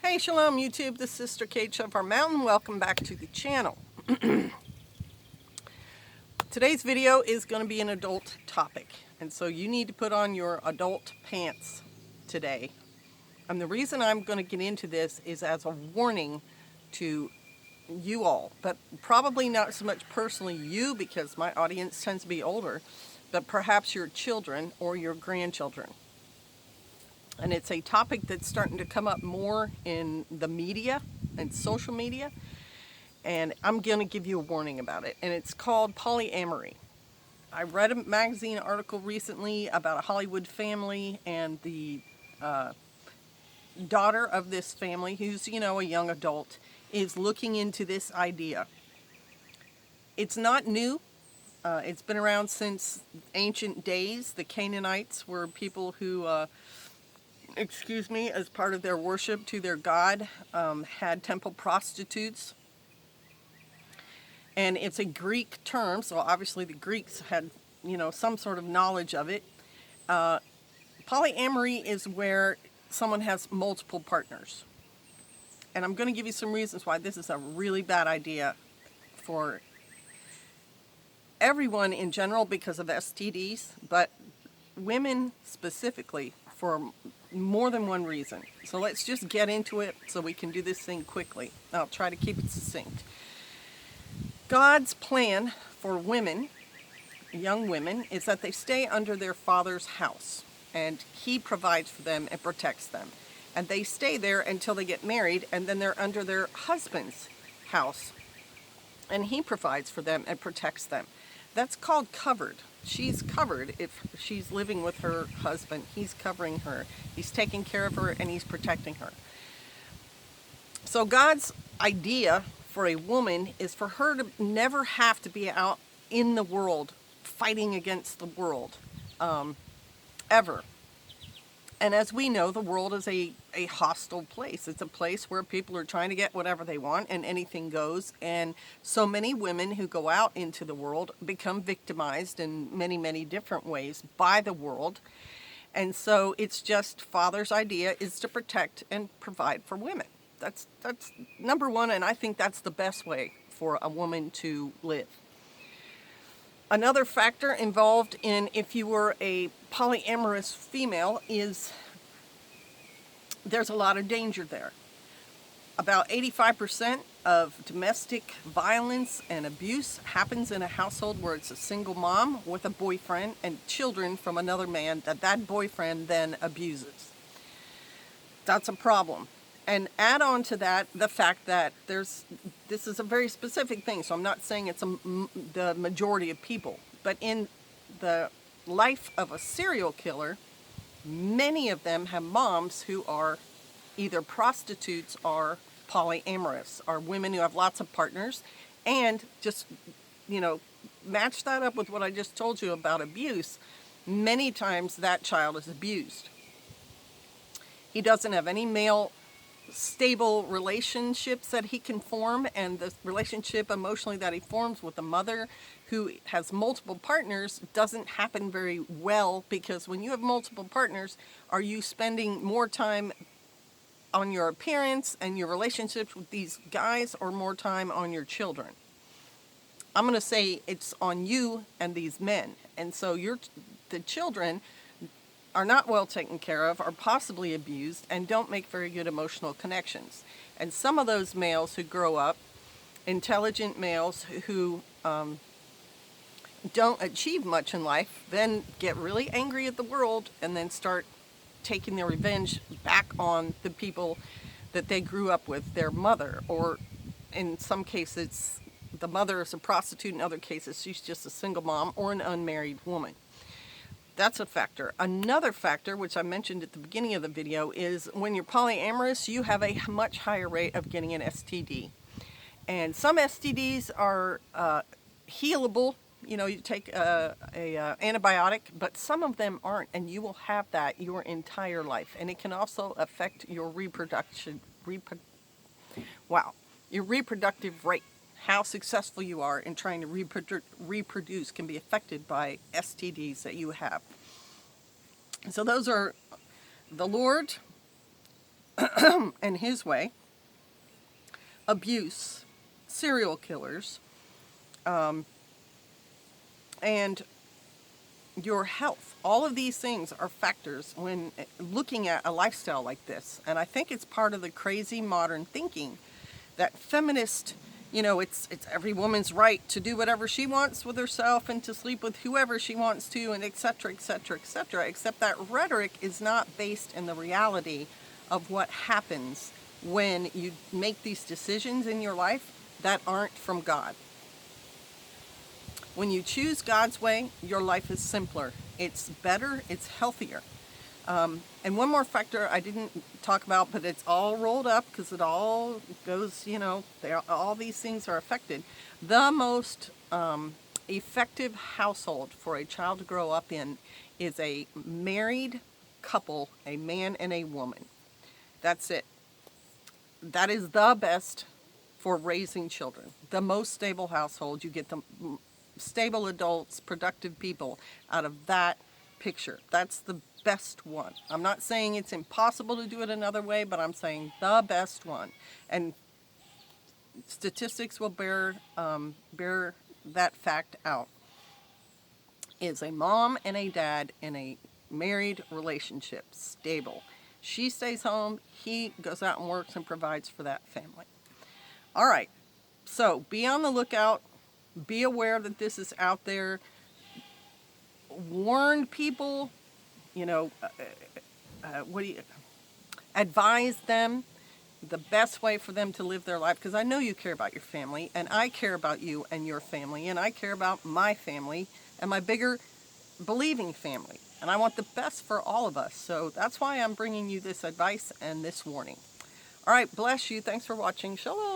Hey, Shalom YouTube, this is Sister Kate Shofar Mountain. Welcome back to the channel. Today's video is going to be an adult topic, and so you need to put on your adult pants today. And the reason I'm going to get into this is as a warning to you all, but probably not so much personally you, because my audience tends to be older, but perhaps your children or your grandchildren. And it's a topic that's starting to come up more in the media and social media. And I'm going to give you a warning about it. And it's called polyamory. I read a magazine article recently about a Hollywood family, and the daughter of this family, who's, a young adult, is looking into this idea. It's not new. It's been around since ancient days. The Canaanites were people who... as part of their worship to their god, had temple prostitutes. And it's a Greek term, so obviously the Greeks had, some sort of knowledge of it. Polyamory is where someone has multiple partners. And I'm going to give you some reasons why this is a really bad idea for everyone in general because of STDs, but women specifically for more than one reason. So let's just get into it so we can do this thing quickly. I'll try to keep it succinct. God's plan for women, young women, is that they stay under their father's house, and he provides for them and protects them. And they stay there until they get married, and then they're under their husband's house, and he provides for them and protects them. That's called covered. She's covered if she's living with her husband. He's covering her. He's taking care of her, and he's protecting her. So God's idea for a woman is for her to never have to be out in the world fighting against the world, ever. And as we know, the world is a hostile place. It's a place where people are trying to get whatever they want and anything goes. And so many women who go out into the world become victimized in many, many different ways by the world. And so it's just Father's idea is to protect and provide for women. That's number one, and I think that's the best way for a woman to live. Another factor involved in if you were a polyamorous female is there's a lot of danger there. About 85% of domestic violence and abuse happens in a household where it's a single mom with a boyfriend and children from another man that boyfriend then abuses. That's a problem. And add on to that the fact that this is a very specific thing, so I'm not saying it's the majority of people, but in the life of a serial killer, many of them have moms who are either prostitutes or polyamorous, or women who have lots of partners. And just, match that up with what I just told you about abuse. Many times that child is abused. He doesn't have any male stable relationships that he can form, and the relationship emotionally that he forms with a mother who has multiple partners doesn't happen very well, because when you have multiple partners, are you spending more time on your appearance and your relationships with these guys, or more time on your children? I'm going to say it's on you and these men. And so the children are not well taken care of, are possibly abused, and don't make very good emotional connections. And some of those males who grow up, intelligent males who don't achieve much in life, then get really angry at the world and then start taking their revenge back on the people that they grew up with, their mother, or in some cases, the mother is a prostitute. In other cases, she's just a single mom or an unmarried woman. That's a factor. Another factor, which I mentioned at the beginning of the video, is when you're polyamorous, you have a much higher rate of getting an STD. And some STDs are healable. You take a antibiotic, but some of them aren't, and you will have that your entire life. And it can also affect your reproductive rate. How successful you are in trying to reproduce can be affected by STDs that you have. So those are the Lord and his way, abuse, serial killers, and your health. All of these things are factors when looking at a lifestyle like this. And I think it's part of the crazy modern thinking that feminist, it's every woman's right to do whatever she wants with herself and to sleep with whoever she wants to, and et cetera, et cetera, et cetera. Except that rhetoric is not based in the reality of what happens when you make these decisions in your life that aren't from God. When you choose God's way, your life is simpler. It's better. It's healthier. And one more factor I didn't talk about, but it's all rolled up because it all goes, all these things are affected. The most effective household for a child to grow up in is a married couple, a man and a woman. That's it. That is the best for raising children. The most stable household. You get the stable adults, productive people out of that picture. That's the best one. I'm not saying it's impossible to do it another way, but I'm saying the best one. And statistics will bear that fact out. Is a mom and a dad in a married relationship, stable. She stays home, he goes out and works and provides for that family. All right, so be on the lookout. Be aware that this is out there. Warn people, advise them the best way for them to live their life, because I know you care about your family, and I care about you and your family, and I care about my family and my bigger believing family, and I want the best for all of us. So that's why I'm bringing you this advice and this warning. All right, bless you. Thanks for watching. Shalom.